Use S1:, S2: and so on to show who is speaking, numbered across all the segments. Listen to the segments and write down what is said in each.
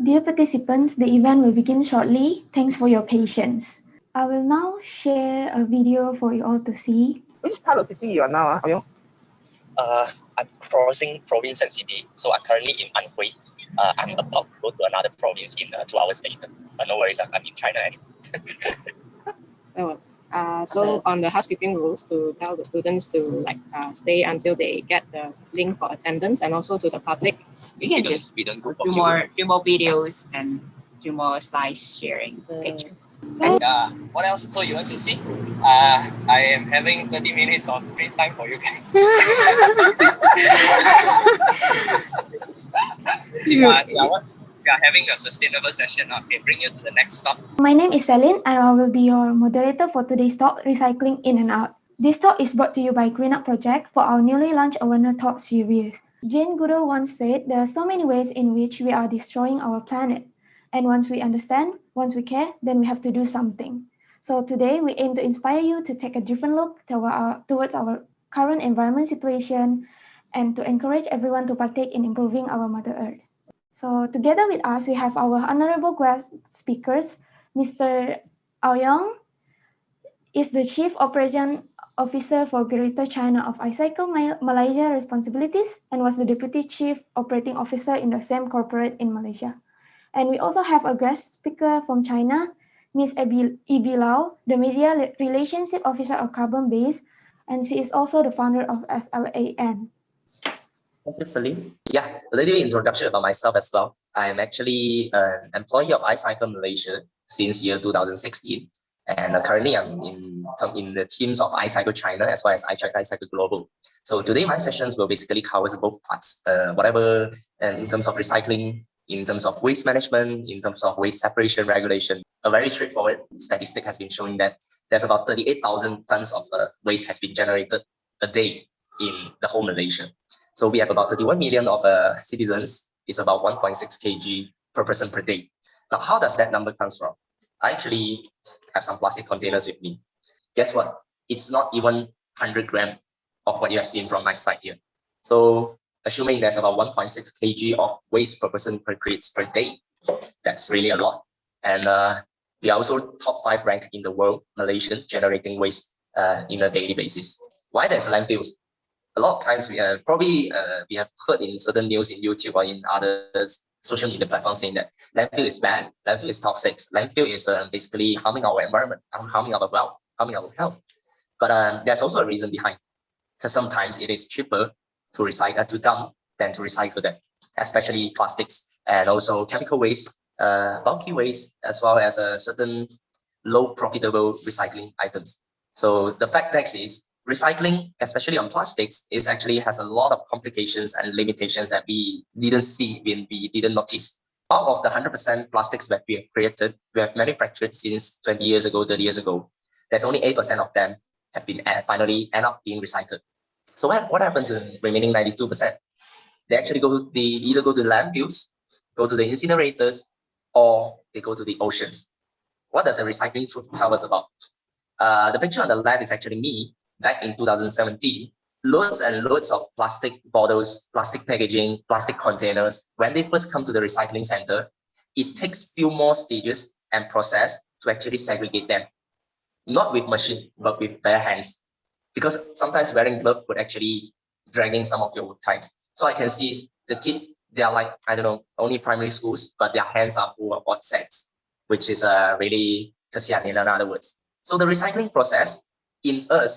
S1: Dear participants, the event will begin shortly. Thanks for your patience. I will now share a video for you all to see.
S2: Which part of the city you are now, Aoyong?
S3: I'm crossing province and city, so I'm currently in Anhui. I'm about to go to another province in 2 hours later. But no worries, I'm in China anyway.
S4: So on the housekeeping rules, to tell the students to stay until they get the link for attendance, and also to the public,
S3: we don't go
S5: do more videos and do more slides sharing picture.
S3: Yeah. What else? So you want to see? I am having 30 minutes of free time for you guys. We are having a sustainable session. Okay, bring you to the next stop.
S1: My name is Celine and I will be your moderator for today's talk, Recycling In and Out. This talk is brought to you by Green Up Project for our newly launched Awareness Talk series. Jane Goodall once said, there are so many ways in which we are destroying our planet. And once we understand, once we care, then we have to do something. So today we aim to inspire you to take a different look towards our current environment situation and to encourage everyone to partake in improving our Mother Earth. So together with us, we have our honorable guest speakers. Mr. Aoyong is the Chief Operation Officer for Greater China of Icycle Malaysia Responsibilities and was the Deputy Chief Operating Officer in the same corporate in Malaysia. And we also have a guest speaker from China, Ms. Ibi Lau, the Media Relationship Officer of Carbon Base, and she is also the founder of SLAN.
S3: Thank you, Celine. Yeah, a little introduction about myself as well. I'm actually an employee of Icycle Malaysia since year 2016. And currently I'm in the teams of Icycle China as well as Icycle-Global. So today my sessions will basically cover both parts, whatever in terms of recycling, in terms of waste management, in terms of waste separation regulation. A very straightforward statistic has been showing that there's about 38,000 tons of waste has been generated a day in the whole Malaysia. So we have about 31 million of citizens. It's about 1.6 kg per person per day. Now, how does that number come from? I actually have some plastic containers with me. Guess what? It's not even 100 grams of what you have seen from my side here. So assuming there's about 1.6 kg of waste per person per crates per day, that's really a lot. And we are also top 5 ranked in the world, Malaysian, generating waste in a daily basis. Why there's landfills? A lot of times we have heard in certain news in YouTube or in other social media platforms saying that landfill is bad, landfill is toxic, landfill is basically harming our environment, harming our wealth, harming our health. But there's also a reason behind, because sometimes it is cheaper to recycle, to dump than to recycle them, especially plastics and also chemical waste, bulky waste, as well as certain low profitable recycling items. So the fact that is recycling, especially on plastics, is actually has a lot of complications and limitations that we didn't see when we didn't notice. Out of the 100% plastics that we have created, we have manufactured since 20 years ago, 30 years ago, there's only 8% of them have been finally end up being recycled. So what happens to the remaining 92%? They actually either go to landfills, go to the incinerators, or they go to the oceans. What does the recycling truth tell us about? The picture on the left is actually me back in 2017. Loads and loads of plastic bottles, plastic packaging, plastic containers. When they first come to the recycling center, it takes few more stages and process to actually segregate them. Not with machine, but with bare hands. Because sometimes wearing gloves would actually dragging some of your times. So I can see the kids, they are like, I don't know, only primary schools, but their hands are full of odd sets, which is really kasihan in other words. So the recycling process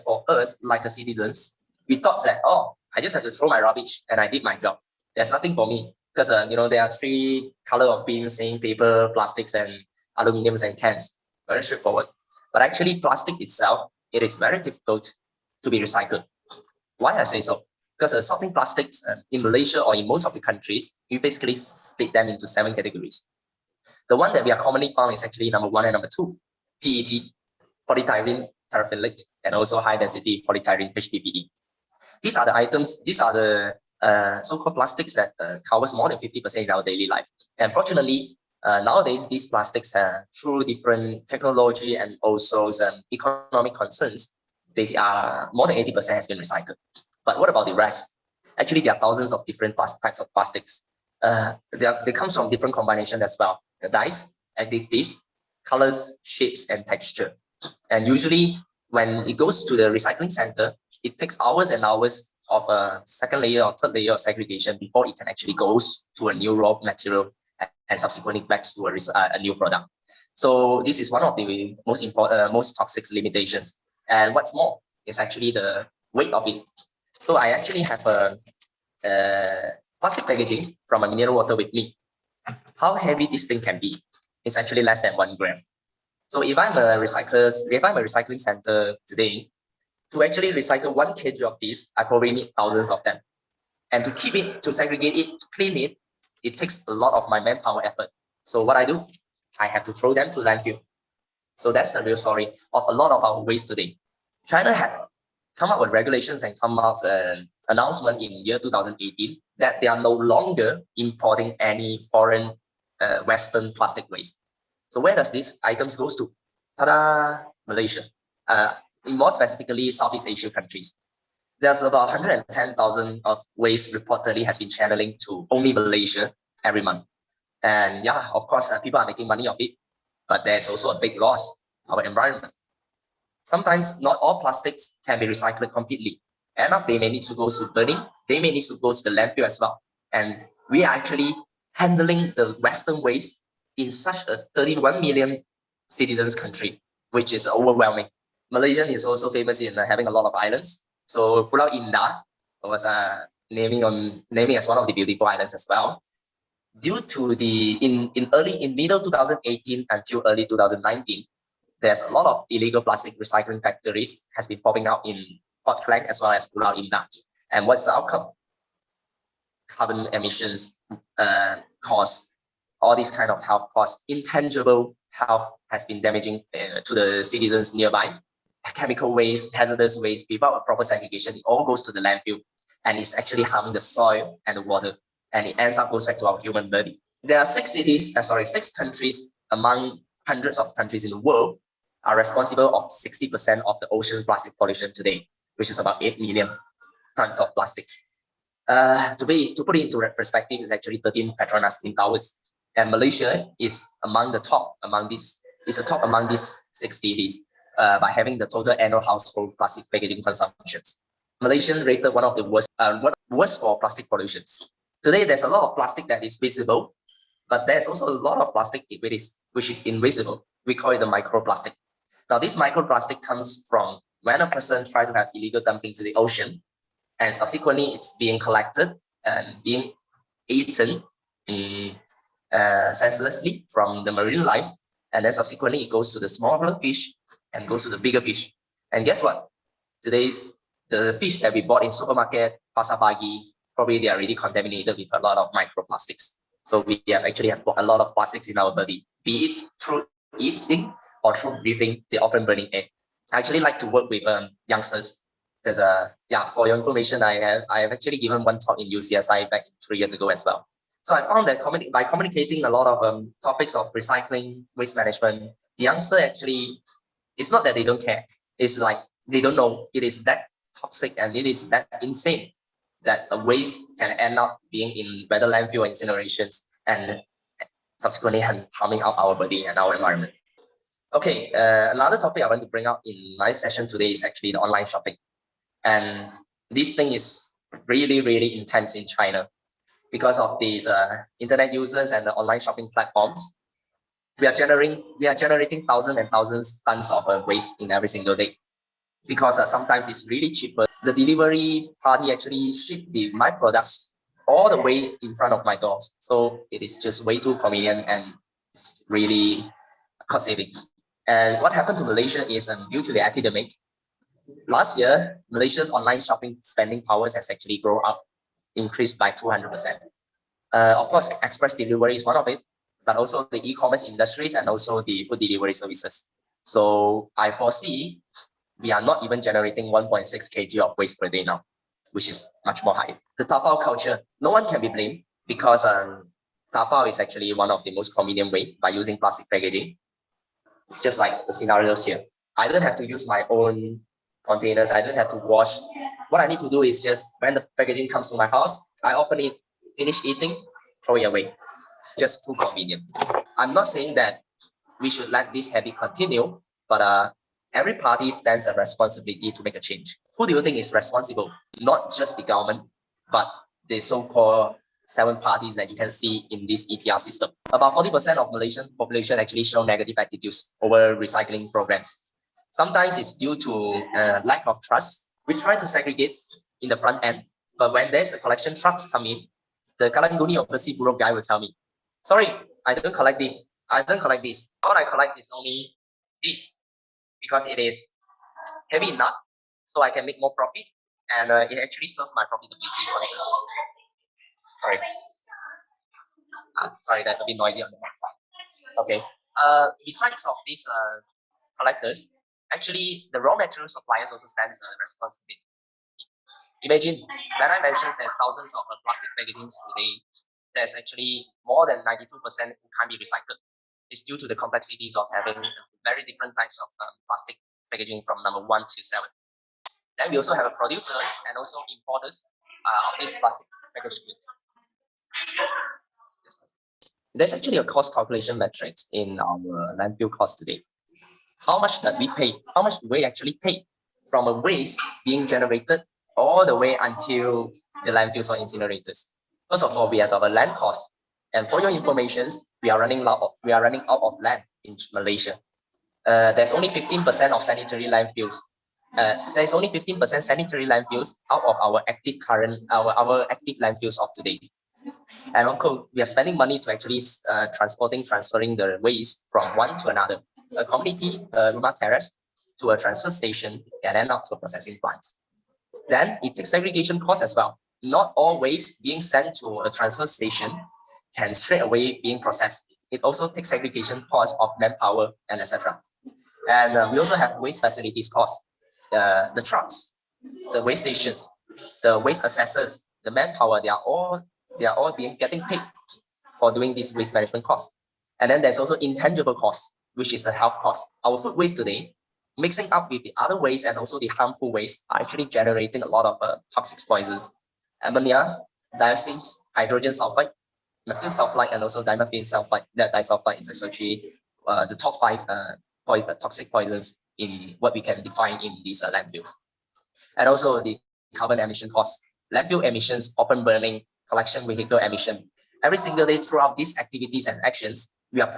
S3: for us, like the citizens, we thought that, oh, I just have to throw my rubbish and I did my job. There's nothing for me because, there are 3 color of bins saying paper, plastics, and aluminiums and cans. Very straightforward. But actually plastic itself, it is very difficult to be recycled. Why I say so? Because sorting plastics in Malaysia or in most of the countries, we basically split them into 7 categories. The one that we are commonly found is actually number 1 and number 2, PET, polythyrene terephthalate, and also high density polythyrene HDPE. These are the items, these are the so-called plastics that covers more than 50% in our daily life. And fortunately, nowadays, these plastics, through different technology and also some economic concerns, they are more than 80% has been recycled. But what about the rest? Actually, there are thousands of different types of plastics. They come from different combinations as well. The dyes, additives, colors, shapes, and texture. And usually when it goes to the recycling center, it takes hours and hours of a second layer or third layer of segregation before it can actually goes to a new raw material and subsequently back to a new product. So this is one of the most important, most toxic limitations. And what's more is actually the weight of it. So I actually have a plastic packaging from a mineral water with me. How heavy this thing can be? It's actually less than 1 gram. So if I'm a recycling center today, to actually recycle 1 kg of this, I probably need thousands of them. And to keep it, to segregate it, to clean it, it takes a lot of my manpower effort. So what I do, I have to throw them to landfill. So that's the real story of a lot of our waste today. China had come up with regulations and come out an announcement in year 2018 that they are no longer importing any foreign Western plastic waste. So where does these items goes to? Ta-da! Malaysia. More specifically, Southeast Asia countries. There's about 110,000 of waste reportedly has been channeling to only Malaysia every month. And yeah, of course, people are making money of it, but there's also a big loss of our environment. Sometimes not all plastics can be recycled completely. End up, they may need to go to burning, they may need to go to the landfill as well. And we are actually handling the Western waste in such a 31 million citizens country, which is overwhelming. Malaysia is also famous in having a lot of islands. So Pulau Indah was naming as one of the beautiful islands as well. Due to the in middle 2018 until early 2019, there's a lot of illegal plastic recycling factories has been popping out in Port Klang as well as Pulau Indah. And what's the outcome? Carbon emissions costs, all these kind of health costs, intangible health has been damaging to the citizens nearby. Chemical waste, hazardous waste, without a proper segregation, it all goes to the landfill and it's actually harming the soil and the water, and it ends up goes back to our human body. There are 6 countries among hundreds of countries in the world are responsible of 60% of the ocean plastic pollution today, which is about 8 million tons of plastics. To put it into perspective, it's actually 13 Petronas Twin Towers, and Malaysia is among the top among these. Is the top among these 6 cities by having the total annual household plastic packaging consumptions. Malaysians rated one of the worst for plastic pollutions. Today, there's a lot of plastic that is visible, but there's also a lot of plastic which is invisible. We call it the microplastic. Now, this microplastic comes from when a person tries to have illegal dumping to the ocean, and subsequently it's being collected and being eaten senselessly from the marine lives, and then subsequently it goes to the smaller fish and goes to the bigger fish. And guess what? Today's the fish that we bought in supermarket, pasar pagi, probably they are already contaminated with a lot of microplastics. So we actually have a lot of plastics in our body, be it through eating or through breathing the open burning air. I actually like to work with youngsters because for your information, I have actually given one talk in UCSI back 3 years ago as well. So I found that by communicating a lot of topics of recycling, waste management, the youngster actually, it's not that they don't care. It's like they don't know it is that toxic and it is that insane that a waste can end up being in whether landfill or incinerations and subsequently harming out our body and our environment. Okay, another topic I want to bring up in my session today is actually the online shopping. And this thing is really, really intense in China because of these internet users and the online shopping platforms. We are generating thousands and thousands tons of waste in every single day because sometimes it's really cheaper. The delivery party actually ship my products all the way in front of my doors. So it is just way too convenient and it's really cost saving. And what happened to Malaysia is due to the epidemic, last year, Malaysia's online shopping spending powers has actually grown up, increased by 200%. Of course, express delivery is one of it, but also the e-commerce industries and also the food delivery services. So I foresee we are not even generating 1.6 kg of waste per day now, which is much more high. The Taobao culture, no one can be blamed because Taobao is actually one of the most convenient way by using plastic packaging. It's just like the scenarios here. I don't have to use my own containers. I don't have to wash. What I need to do is just when the packaging comes to my house, I open it, finish eating, throw it away. It's just too convenient. I'm not saying that we should let this habit continue, but every party stands a responsibility to make a change. Who do you think is responsible? Not just the government, but the so-called 7 parties that you can see in this EPR system. About 40% of Malaysian population actually show negative attitudes over recycling programs. Sometimes it's due to lack of trust. We try to segregate in the front end, but when there's a collection trucks come in, the Kalanguni or Bersih Buruk guy will tell me, sorry, I don't collect this. I don't collect this. What I collect is only this because it is heavy enough, so I can make more profit, and it actually serves my profitability concerns. Sorry, that's a bit noisy on the next side. Okay. Besides of these collectors, actually the raw material suppliers also stands a responsibility. Imagine when I mentioned there's thousands of plastic packagings today, there's actually more than 92% who can't be recycled. It's due to the complexities of having very different types of plastic packaging from number 1 to 7. Then we also have producers and also importers of these plastic packaged goods. There's actually a cost calculation metrics in our landfill cost today. How much that we pay? How much do we actually pay from a waste being generated all the way until the landfills or incinerators? First of all, we have our land cost, and for your information, we are running out of land in Malaysia. There's only 15% of sanitary landfills. There's only 15% sanitary landfills out of our active landfills of today. And of course, we are spending money to actually transferring the waste from one to another, a community, rumah terrace, to a transfer station, and then out to a processing plant. Then it takes segregation costs as well. Not all waste being sent to a transfer station can straight away being processed. It also takes segregation costs of manpower and etc. And we also have waste facilities costs, the trucks, the waste stations, the waste assessors, the manpower. They are all getting paid for doing this waste management costs. And then there's also intangible costs, which is the health cost. Our food waste today, mixing up with the other waste and also the harmful waste, are actually generating a lot of toxic poisons. Ammonia, dioxins, hydrogen sulfide, methyl sulfide, and also dimethyl sulfide. That disulfide is actually the top 5 toxic poisons in what we can define in these landfills. And also the carbon emission costs. Landfill emissions, open burning, collection vehicle emission. Every single day throughout these activities and actions, we are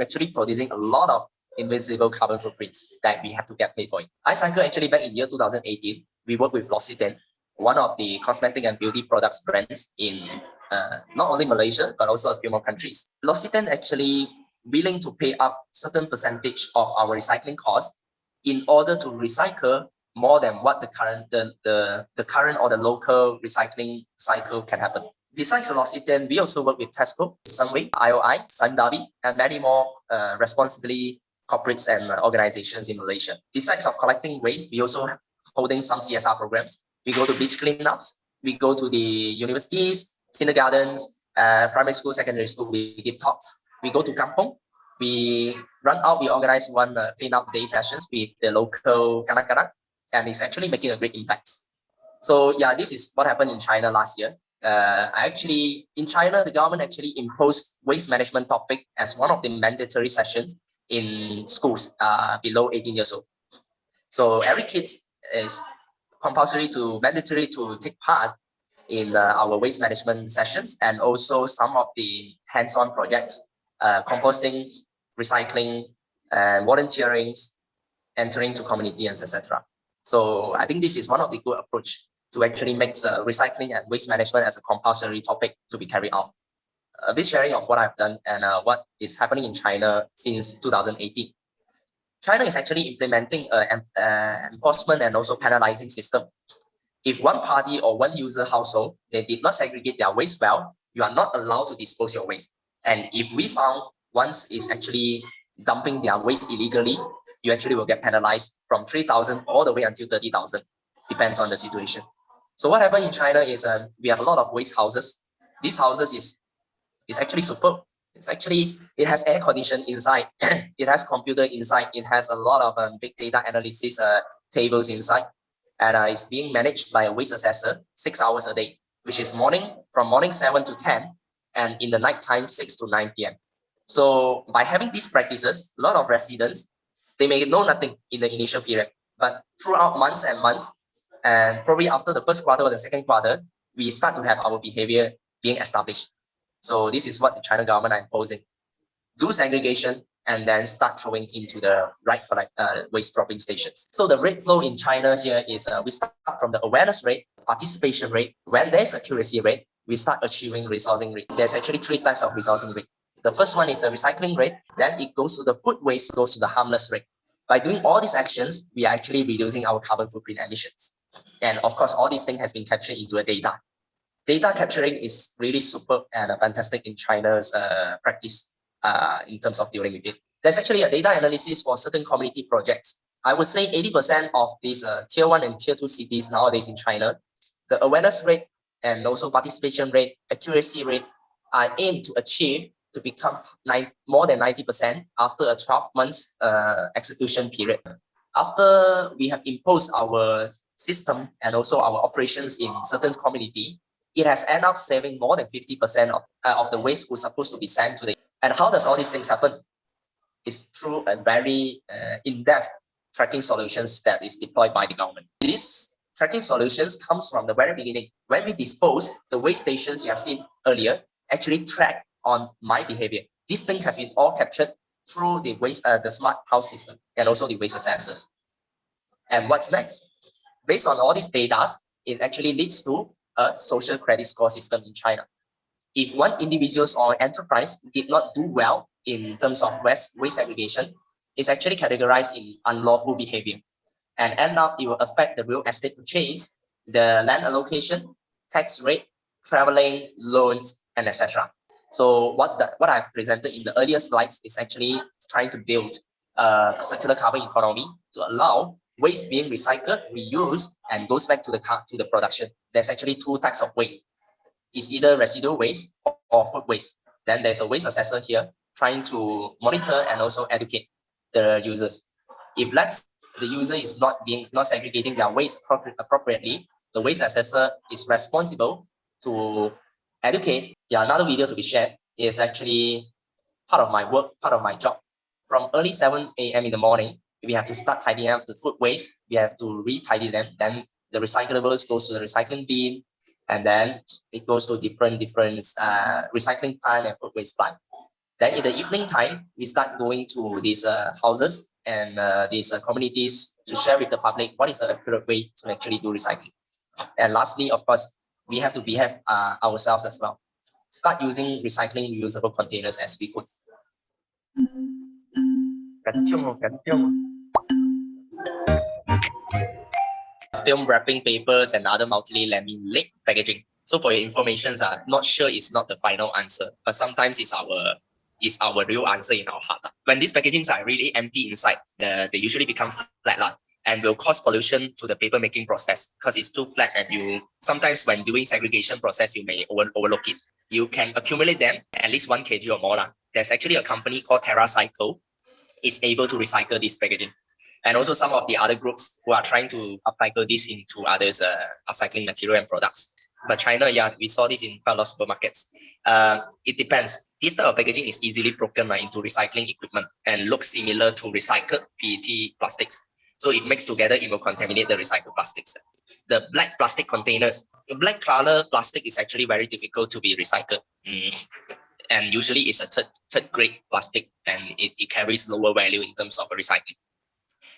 S3: actually producing a lot of invisible carbon footprints that we have to get paid for it. Icycle actually back in year 2018, we worked with L'Occitane, one of the cosmetic and beauty products brands in not only Malaysia, but also a few more countries. L'Occitane actually willing to pay up certain percentage of our recycling costs in order to recycle more than what the current or the local recycling cycle can happen. Besides L'Occitane, we also work with Tesco, Sunway, IOI, Sundabi, and many more responsibly corporates and organizations in Malaysia. Besides of collecting waste, we also holding some CSR programs. We go to beach cleanups, we go to the universities, kindergartens, primary school, secondary school, we give talks. We go to kampong, we organize one cleanup day sessions with the local kanak-kanak, and it's actually making a great impact. So yeah, this is what happened in China last year. In China, the government actually imposed waste management topic as one of the mandatory sessions in schools below 18 years old. So every kid is mandatory to take part in our waste management sessions, and also some of the hands-on projects, composting, recycling, and volunteering, entering to community, and etc. So I think this is one of the good approach to actually make recycling and waste management as a compulsory topic to be carried out. A bit sharing of what I've done and what is happening in China since 2018. China is actually implementing an enforcement and also penalizing system. If one party or one user household, they did not segregate their waste well, you are not allowed to dispose your waste. And if we found once is actually dumping their waste illegally, you actually will get penalized from 3,000 all the way until 30,000, depends on the situation. So what happened in China is we have a lot of waste houses. These houses is actually superb. It has air condition inside, it has computer inside, it has a lot of big data analysis tables inside, and it's being managed by a waste assessor 6 hours a day, which is from morning 7 to 10, and in the night time 6 to 9 p.m. So by having these practices, a lot of residents, they may know nothing in the initial period, but throughout months and months, and probably after the first quarter or the second quarter, we start to have our behavior being established. So this is what the China government are imposing. Do segregation and then start throwing into the right waste dropping stations. So the rate flow in China here is we start from the awareness rate, participation rate. When there's accuracy rate, we start achieving resourcing rate. There's actually 3 types of resourcing rate. The first one is the recycling rate, then it goes to the food waste, goes to the harmless rate. By doing all these actions, we are actually reducing our carbon footprint emissions. And of course, all these things has been captured into a data. Data capturing is really super and fantastic in China's practice in terms of dealing with it. There's actually a data analysis for certain community projects. I would say 80% of these tier 1 and tier 2 cities nowadays in China, the awareness rate and also participation rate, accuracy rate are aimed to achieve to become more than 90% after a 12 months execution period. After we have imposed our system and also our operations in certain community, it has ended up saving more than 50% of the waste was supposed to be sent to the. And how does all these things happen? It's through a very in-depth tracking solutions that is deployed by the government. These tracking solutions comes from the very beginning. When we dispose, the waste stations you have seen earlier actually track on my behavior. This thing has been all captured through the waste, the smart house system and also the waste assessors. And what's next? Based on all these data, it actually leads to a social credit score system in China. If one individual or enterprise did not do well in terms of waste segregation, it's actually categorized in unlawful behavior. And end up, it will affect the real estate purchase, the land allocation, tax rate, traveling, loans, and etc. So what I've presented in the earlier slides is actually trying to build a circular carbon economy to allow waste being recycled, reused, and goes back to the production. There's actually 2 types of waste. It's either residual waste or food waste. Then there's a waste assessor here trying to monitor and also educate the users. If the user is not segregating their waste appropriately, the waste assessor is responsible to educate. Yeah, another video to be shared is actually part of my work, part of my job. From early 7 a.m. in the morning, we have to start tidying up the food waste. We have to re-tidy them. Then the recyclables goes to the recycling bin, and then it goes to different recycling plant and food waste plant. Then in the evening time, we start going to these houses and these communities to share with the public what is the accurate way to actually do recycling. And lastly, of course, we have to behave ourselves as well. Start using recycling reusable containers as we could. Film wrapping papers and other multi-laminate packaging. So for your information, not sure it's not the final answer, but sometimes it's our real answer in our heart. When these packagings are really empty inside, they usually become flat and will cause pollution to the paper making process because it's too flat, and sometimes when doing segregation process, you may overlook it. You can accumulate them at least 1 kg or more. There's actually a company called Cycle is able to recycle this packaging. And also some of the other groups who are trying to upcycle this into others upcycling material and products. But China, yeah, we saw this in quite a lot of supermarkets. It depends. This type of packaging is easily broken into recycling equipment and looks similar to recycled PET plastics. So if mixed together, it will contaminate the recycled plastics. The black plastic containers, the black color plastic is actually very difficult to be recycled. And usually it's a third grade plastic, and it carries lower value in terms of recycling.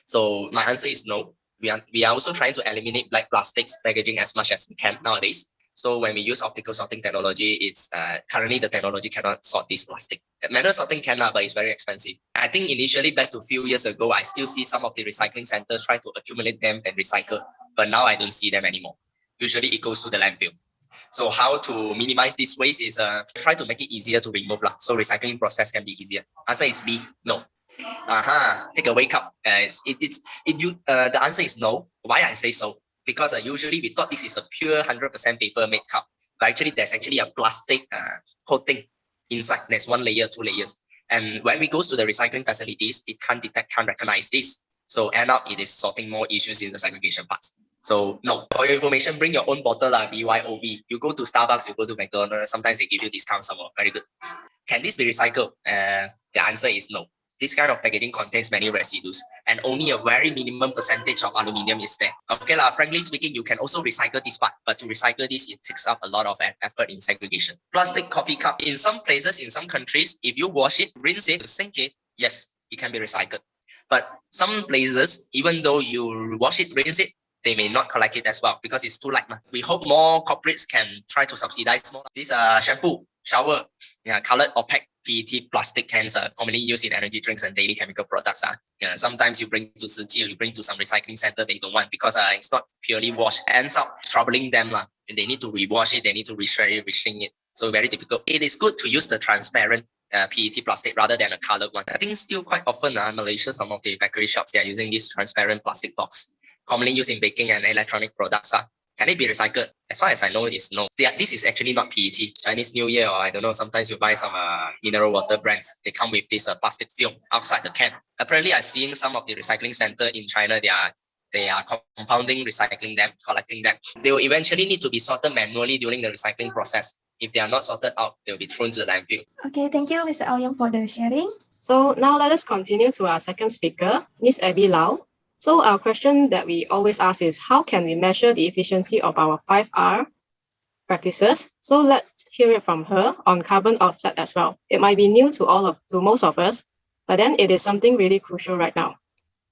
S3: So my answer is no. We are also trying to eliminate black plastics packaging as much as we can nowadays. So when we use optical sorting technology, it's currently the technology cannot sort this plastic. Manual sorting can, but it's very expensive. I think initially back to a few years ago, I still see some of the recycling centers try to accumulate them and recycle, but now I don't see them anymore. Usually it goes to the landfill. So how to minimize this waste is try to make it easier to remove so recycling process can be easier. Answer is B, no. Take a wake up. The answer is no. Why I say so? Because usually we thought this is a pure 100% paper made cup, but actually there's actually a plastic coating inside. There's 1 layer, 2 layers, and when we goes to the recycling facilities, it can't recognize this. So end up it is sorting more issues in the segregation parts. So no, for your information, bring your own bottle, BYOB. You go to Starbucks, you go to McDonald's, sometimes they give you discounts somewhere. Very good. Can this be recycled? The answer is no. This kind of packaging contains many residues and only a very minimum percentage of aluminium is there. Okay, frankly speaking, you can also recycle this part, but to recycle this, it takes up a lot of effort in segregation. Plastic coffee cup. In some places, in some countries, if you wash it, rinse it, sink it, yes, it can be recycled. But some places, even though you wash it, rinse it, they may not collect it as well because it's too light. We hope more corporates can try to subsidize more. This shampoo, shower, colored opaque PET plastic cans are commonly used in energy drinks and daily chemical products. Sometimes you bring to Syste, you bring to some recycling center they don't want because it's not purely washed. Ends up troubling them. And they need to rewash it, they need to reshred it, reshrink it. So very difficult. It is good to use the transparent PET plastic rather than a colored one. I think still quite often in Malaysia, some of the bakery shops, they are using this transparent plastic box, commonly used in baking and electronic products. Can it be recycled? As far as I know, it's no. This is actually not PET. Chinese New Year, or I don't know, sometimes you buy some mineral water brands. They come with this plastic film outside the can. Apparently, I've seen some of the recycling center in China, they are compounding, recycling them, collecting them. They will eventually need to be sorted manually during the recycling process. If they are not sorted out, they will be thrown to the landfill.
S1: Okay, thank you, Mr. Aoyong, for the sharing.
S4: So now let us continue to our second speaker, Miss Abby Lau. So our question that we always ask is, how can we measure the efficiency of our 5R practices? So let's hear it from her on carbon offset as well. It might be new to most of us, but then it is something really crucial right now.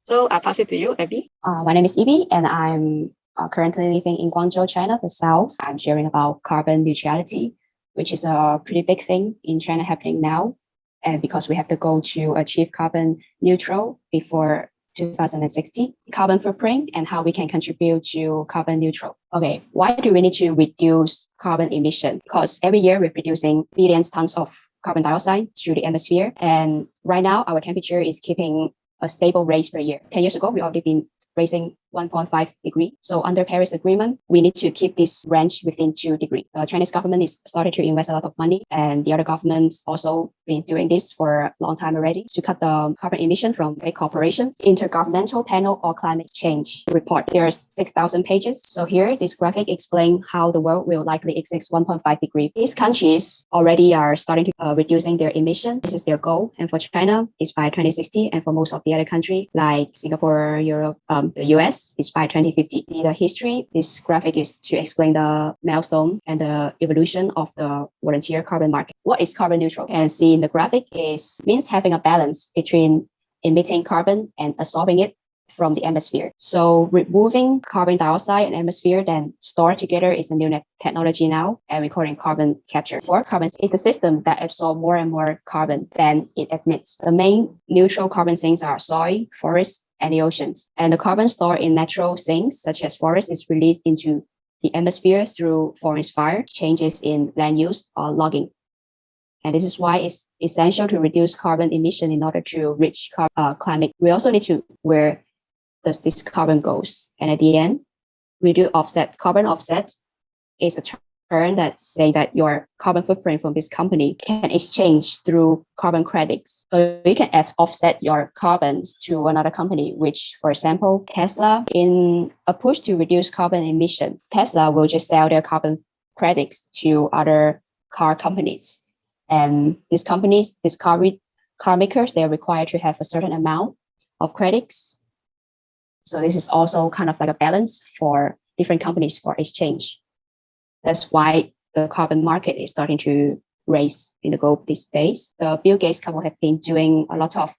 S4: So I'll pass it to you, Abby.
S6: My name is Ibi, and I'm currently living in Guangzhou, China, the south. I'm sharing about carbon neutrality, which is a pretty big thing in China happening now. And because we have the goal to achieve carbon neutral before 2060, carbon footprint and how we can contribute to carbon neutral. Okay, why do we need to reduce carbon emission? Because every year we're producing billions tons of carbon dioxide through the atmosphere. And right now our temperature is keeping a stable rate per year. 10 years ago, we already been raising 1.5 degree. So under Paris Agreement, we need to keep this range within 2 degrees. The Chinese government is started to invest a lot of money, and the other governments also been doing this for a long time already to cut the carbon emission from big corporations. Intergovernmental Panel on Climate Change report. There's 6,000 pages. So here, this graphic explains how the world will likely exceed 1.5 degree. These countries already are starting to reducing their emission. This is their goal. And for China, it's by 2060. And for most of the other countries like Singapore, Europe, the US, it's by 2050. The history, this graphic is to explain the milestone and the evolution of the volunteer carbon market. What is carbon neutral? And see in the graphic means having a balance between emitting carbon and absorbing it from the atmosphere. So removing carbon dioxide and atmosphere, then store together is a new technology now, and we call it carbon capture. For carbon is a system that absorbs more and more carbon than it emits. The main neutral carbon sinks are soil, forests, and the oceans. And the carbon stored in natural sinks, such as forests, is released into the atmosphere through forest fire, changes in land use, or logging. And this is why it's essential to reduce carbon emission in order to reach climate. We also need to where does this carbon goes. And at the end, we do offset. Carbon offset is a term that say that your carbon footprint from this company can exchange through carbon credits. So you can offset your carbons to another company, which, for example, Tesla, in a push to reduce carbon emission, Tesla will just sell their carbon credits to other car companies. And these companies, these car makers, they are required to have a certain amount of credits. So this is also kind of like a balance for different companies for exchange. That's why the carbon market is starting to raise in the globe these days. The Bill Gates couple have been doing a lot of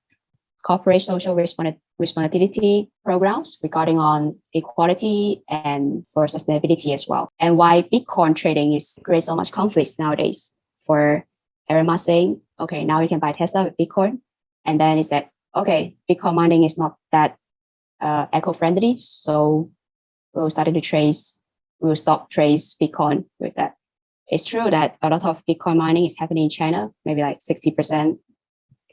S6: corporate social responsibility programs regarding on equality and for sustainability as well. And why Bitcoin trading is creates so much conflict nowadays. For everyone saying, okay, now you can buy Tesla with Bitcoin. And then it's that, okay, Bitcoin mining is not that eco-friendly. So we'll stop trace Bitcoin with that. It's true that a lot of Bitcoin mining is happening in China, maybe like 60%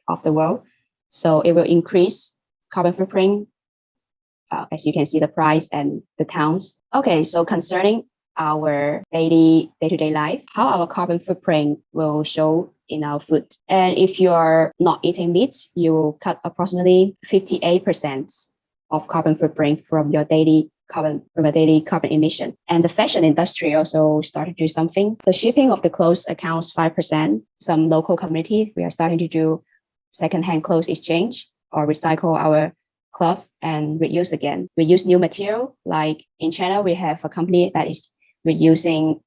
S6: of the world. So it will increase carbon footprint, as you can see the price and the towns. Okay, so concerning our day-to-day life, how our carbon footprint will show in our food. And if you are not eating meat, you will cut approximately 58% of carbon footprint from your daily from a daily carbon emission. And the fashion industry also started to do something. The shipping of the clothes accounts 5%. Some local community, we are starting to do secondhand clothes exchange or recycle our cloth and reuse again. We use new material. Like in China, we have a company that is reusing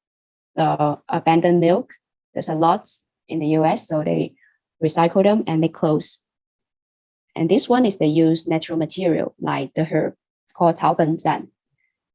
S6: the abandoned milk. There's a lot in the US, so they recycle them and make clothes. And this one is they use natural material like the herb called 草本赞.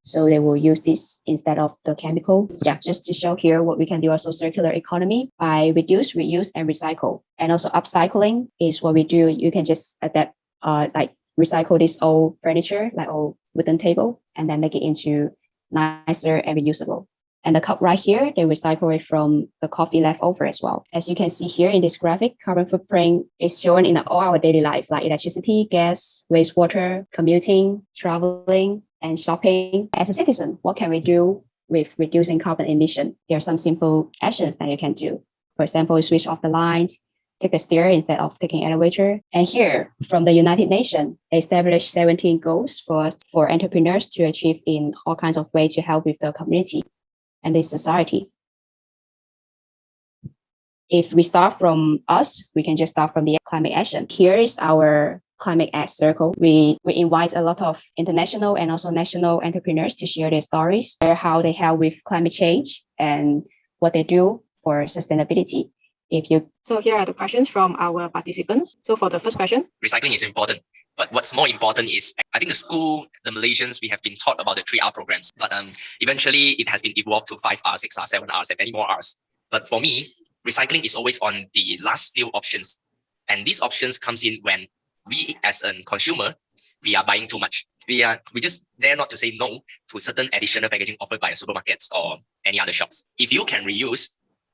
S6: So they will use this instead of the chemical. Yeah, just to show here what we can do also circular economy by reduce, reuse, and recycle. And also upcycling is what we do. You can just adapt, like recycle this old furniture, like old wooden table, and then make it into nicer and reusable. And the cup right here, they recycle it from the coffee leftover as well. As you can see here in this graphic, carbon footprint is shown in all our daily life, like electricity, gas, wastewater, commuting, traveling, and shopping. As a citizen, what can we do with reducing carbon emission? There are some simple actions that you can do. For example, switch off the light, take the stair instead of taking elevator. And here, from the United Nations, they established 17 goals for entrepreneurs to achieve in all kinds of ways to help with the community and the society. If we start from us, we can just start from the climate action. Here is our climate act circle. We invite a lot of international and also national entrepreneurs to share their stories, share how they help with climate change and what they do for sustainability.
S4: So here are the questions from our participants. So for the first question,
S3: recycling is important, but what's more important is, I think the Malaysians, we have been taught about the 3R programs, but eventually it has been evolved to 5R, 6R, 7Rs, and many more Rs. But for me, recycling is always on the last few options. And these options comes in when we as a consumer, we are buying too much. We just dare not to say no to certain additional packaging offered by supermarkets or any other shops. If you can reuse,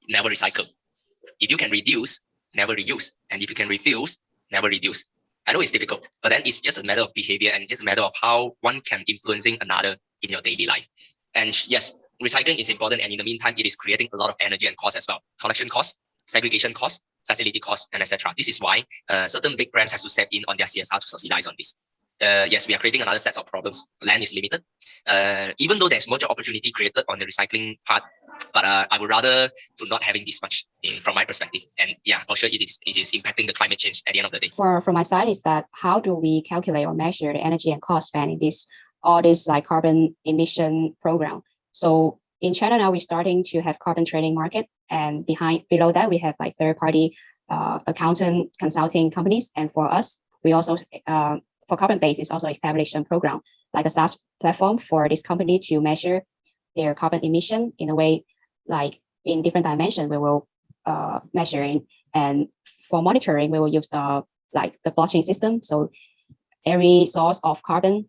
S3: never recycle. If you can reduce, never reuse. And if you can refuse, never reduce. I know it's difficult, but then it's just a matter of behavior and just a matter of how one can influencing another in your daily life. And yes, recycling is important, and in the meantime, it is creating a lot of energy and cost as well. Collection costs, segregation costs, facility costs, and etc. This is why certain big brands have to step in on their CSR to subsidize on this. Yes, we are creating another set of problems. Land is limited. Even though there's more job opportunity created on the recycling part, but I would rather to not having this much from my perspective. And yeah, for sure, it is impacting the climate change at the end of the day.
S6: From my side is that how do we calculate or measure the energy and cost spent in all this like carbon emission program? So in China now, we're starting to have carbon trading market, and below that we have like third-party accountant consulting companies. And for us, we also for carbon base is also established a program like a SaaS platform for this company to measure their carbon emission in a way like in different dimensions we will measure in. And for monitoring, we will use the blockchain system. So every source of carbon,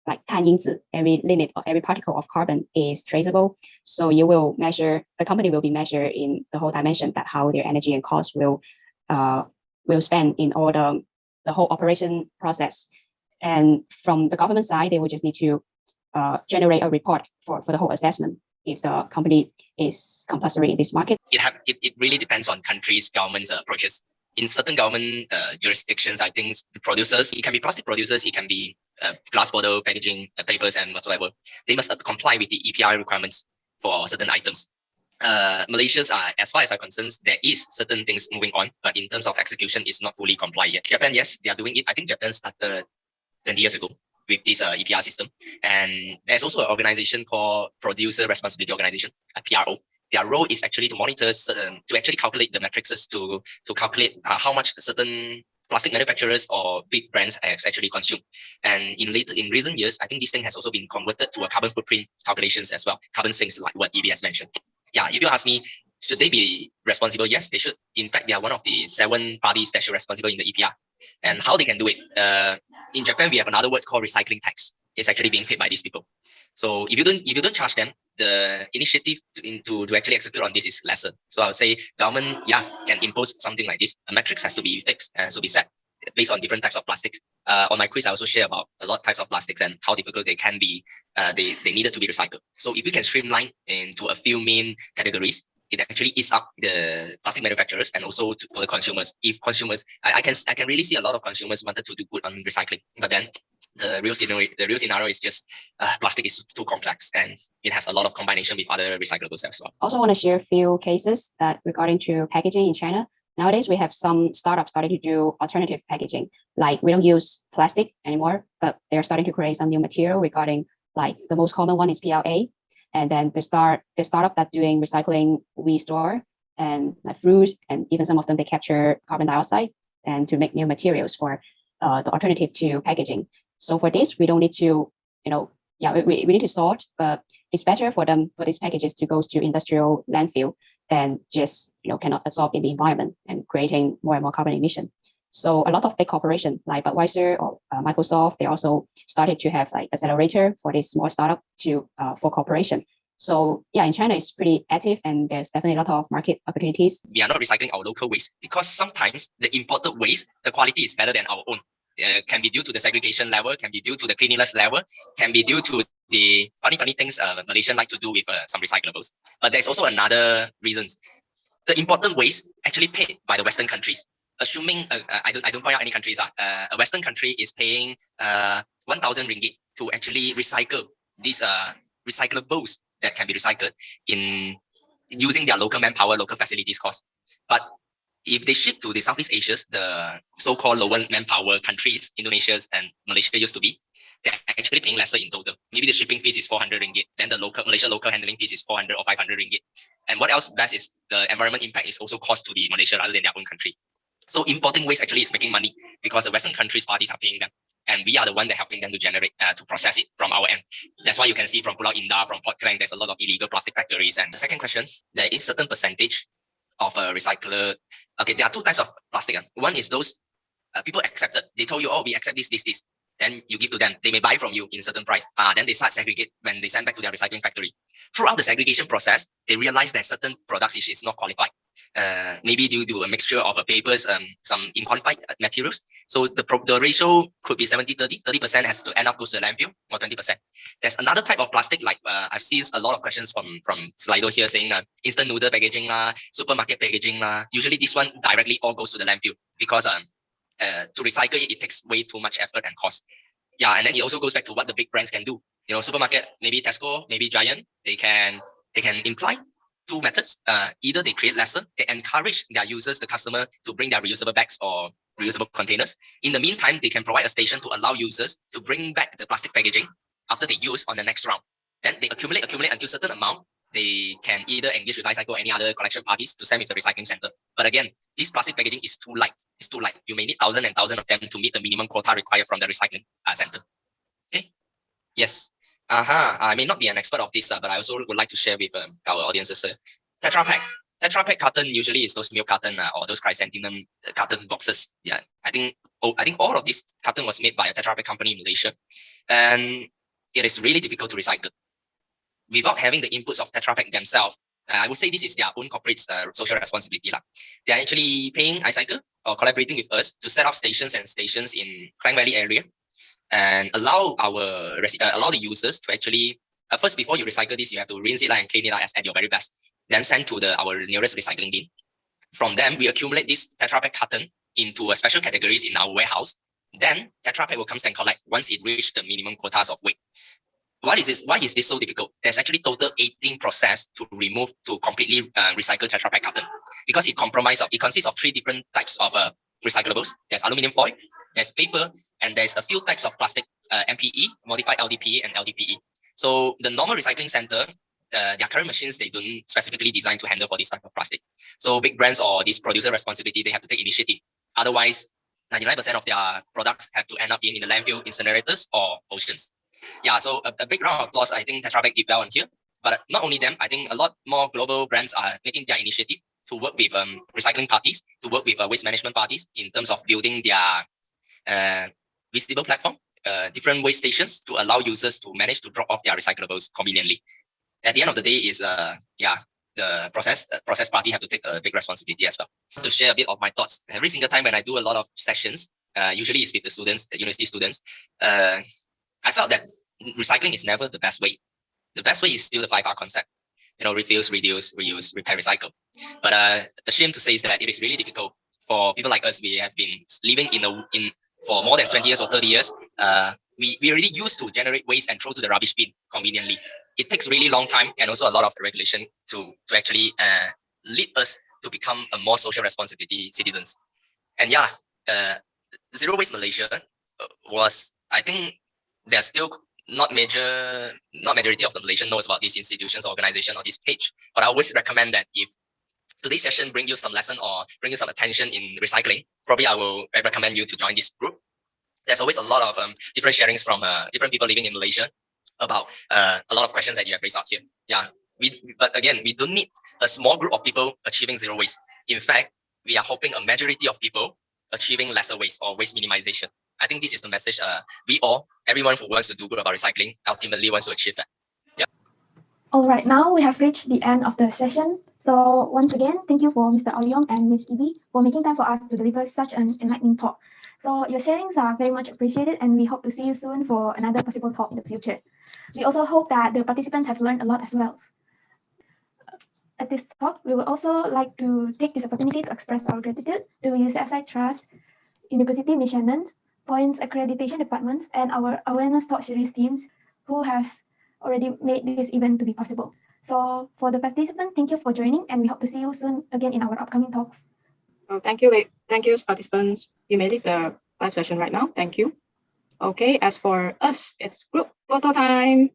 S6: like 碳因子, every limit or every particle of carbon is traceable. So the company will be measured in the whole dimension that how their energy and cost will spend in all the whole operation process. And from the government side, they will just need to generate a report for the whole assessment if the company is compulsory in this market.
S3: It really depends on countries' government's approaches. In certain government jurisdictions, I think the producers, it can be plastic producers, it can be glass bottle, packaging, papers, and whatsoever. They must comply with the EPR requirements for certain items. Malaysia's, as far as I'm concerned, there is certain things moving on, but in terms of execution, it's not fully compliant yet. Japan, yes, they are doing it. I think Japan started 20 years ago with this EPR system. And there's also an organization called Producer Responsibility Organization, a PRO. Their role is actually to monitor, to actually calculate the matrices to calculate how much certain plastic manufacturers or big brands have actually consumed. And in recent years, I think this thing has also been converted to a carbon footprint calculations as well. Carbon sinks, like what EB has mentioned. Yeah, if you ask me, should they be responsible? Yes, they should. In fact, they are one of the 7 parties that should be responsible in the EPR. And how they can do it? In Japan, we have another word called recycling tax. It's actually being paid by these people. So if you don't charge them, the initiative to actually execute on this is lesser. So I would say government, can impose something like this. A metrics has to be fixed and to be set based on different types of plastics. On my quiz, I also share about a lot of types of plastics and how difficult they can be. They needed to be recycled. So if you can streamline into a few main categories, it actually eats up the plastic manufacturers and also for the consumers. If consumers, I can really see a lot of consumers wanted to do good on recycling, but then the real scenario is just plastic is too complex and it has a lot of combination with other recyclables as well.
S6: Also want to share a few cases that regarding to packaging in China. Nowadays, we have some startups starting to do alternative packaging. Like we don't use plastic anymore, but they're starting to create some new material regarding, like the most common one is PLA. And then the startup that doing recycling, we store and like fruit, and even some of them, they capture carbon dioxide and to make new materials for the alternative to packaging. So for this, we don't need to, we need to sort, but it's better for them for these packages to go to industrial landfill than just cannot absorb in the environment and creating more and more carbon emission. So a lot of big corporations like Budweiser or Microsoft, they also started to have like accelerator for this small startup to for corporation. So yeah, in China it's pretty active and there's definitely a lot of market opportunities.
S3: We are not recycling our local waste because sometimes the imported waste, the quality is better than our own. Can be due to the segregation level, can be due to the cleanliness level, can be due to the funny things Malaysian like to do with some recyclables. But there's also another reasons. The imported waste actually paid by the Western countries. Assuming I don't point out any countries, a Western country is paying 1,000 ringgit to actually recycle these recyclables that can be recycled in using their local manpower, local facilities cost. But if they ship to the Southeast Asia, the so-called lower manpower countries, Indonesia and Malaysia used to be, they're actually paying lesser in total. Maybe the shipping fees is 400 ringgit, then the Malaysia local handling fees is 400 or 500 ringgit. And what else best is the environment impact is also cost to the Malaysia rather than their own country. So importing waste actually is making money because the Western countries parties are paying them. And we are the one that helping them to generate, to process it from our end. That's why you can see from Pulau Indah, from Port Klang, there's a lot of illegal plastic factories. And the second question, there is certain percentage of a recycler. Okay, there are two types of plastic. One is those people accepted. They told you, oh, we accept this. Then you give to them. They may buy from you in certain price. Then they start segregate when they send back to their recycling factory. Throughout the segregation process, they realize that certain products is not qualified. Maybe due to a mixture of papers, some unqualified materials. So the ratio could be 70-30. 30% has to end up goes to the landfill, or 20%. There's another type of plastic, like I've seen a lot of questions from Slido here saying instant noodle packaging, supermarket packaging. Usually this one directly all goes to the landfill because to recycle it, it takes way too much effort and cost. Yeah, and then it also goes back to what the big brands can do. Supermarket, maybe Tesco, maybe Giant, they can imply two methods. Either they create lesser, they encourage their users, the customer, to bring their reusable bags or reusable containers. In the meantime, they can provide a station to allow users to bring back the plastic packaging after they use on the next round. Then they accumulate until a certain amount. They can either engage with Icycle or any other collection parties to send with the recycling center. But again, this plastic packaging is too light. It's too light. You may need thousands and thousands of them to meet the minimum quota required from the recycling center. Okay. Yes. I may not be an expert of this, but I also would like to share with our audiences. Tetrapak Carton usually is those milk carton or those chrysanthemum carton boxes. Yeah, I think all of this carton was made by a Tetrapak company in Malaysia, and it is really difficult to recycle without having the inputs of Tetrapak themselves. I would say this is their own corporate social responsibility. They are actually paying Icycle or collaborating with us to set up stations in Klang Valley area and allow the users to actually first, before you recycle this, you have to rinse it and clean it at your very best. Then send to our nearest recycling bin. From them, we accumulate this Tetrapak carton into special categories in our warehouse. Then Tetrapak will come and collect once it reaches the minimum quotas of weight. Why is this so difficult? There's actually total 18 process to completely recycle Tetrapak carton because it consists of 3 different types of recyclables. There's aluminum foil, there's paper, and there's a few types of plastic, MPE, modified LDPE, and LDPE. So the normal recycling center, their current machines, they don't specifically design to handle for this type of plastic. So big brands or this producer responsibility, they have to take initiative. Otherwise, 99% of their products have to end up being in the landfill, incinerators, or oceans. Yeah, so a big round of applause. I think Tetrapak did well on here. But not only them, I think a lot more global brands are making their initiative to work with recycling parties, to work with waste management parties in terms of building their visible platform, different waste stations to allow users to manage to drop off their recyclables conveniently. At the end of the day is the process party have to take a big responsibility as well. To share a bit of my thoughts, every single time when I do a lot of sessions, usually it's with the students, the university students, I felt that recycling is never the best way. The best way is still the 5R concept. refuse, reduce, reuse, repair, recycle. But the shame to say is that it is really difficult for people like us. We have been living in for more than 20 years or 30 years. We already used to generate waste and throw to the rubbish bin conveniently. It takes really long time and also a lot of regulation to actually lead us to become a more social responsibility citizens. And yeah, Zero Waste Malaysia was, I think, there's still not majority of the Malaysian knows about these institutions, organization, or this page. But I always recommend that if today's session bring you some lesson or bring you some attention in recycling, probably I will recommend you to join this group. There's always a lot of different sharings from different people living in Malaysia about a lot of questions that you have raised out here. Yeah, but again, we don't need a small group of people achieving zero waste. In fact, we are hoping a majority of people achieving lesser waste or waste minimization. I think this is the message everyone who wants to do good about recycling ultimately wants to achieve that. Yeah.
S1: All right, now we have reached the end of the session. So once again, thank you for Mr. Aoyong and Ms. Ibi for making time for us to deliver such an enlightening talk. So your sharings are very much appreciated, and we hope to see you soon for another possible talk in the future. We also hope that the participants have learned a lot as well. At this talk, we would also like to take this opportunity to express our gratitude to UCSI Trust, University Missionans, Points Accreditation Departments, and our awareness talk series teams who has already made this event to be possible. So for the participants, thank you for joining, and we hope to see you soon again in our upcoming talks.
S4: Oh, thank you, participants. You made it the live session right now. Thank you. Okay, as for us, it's group photo time.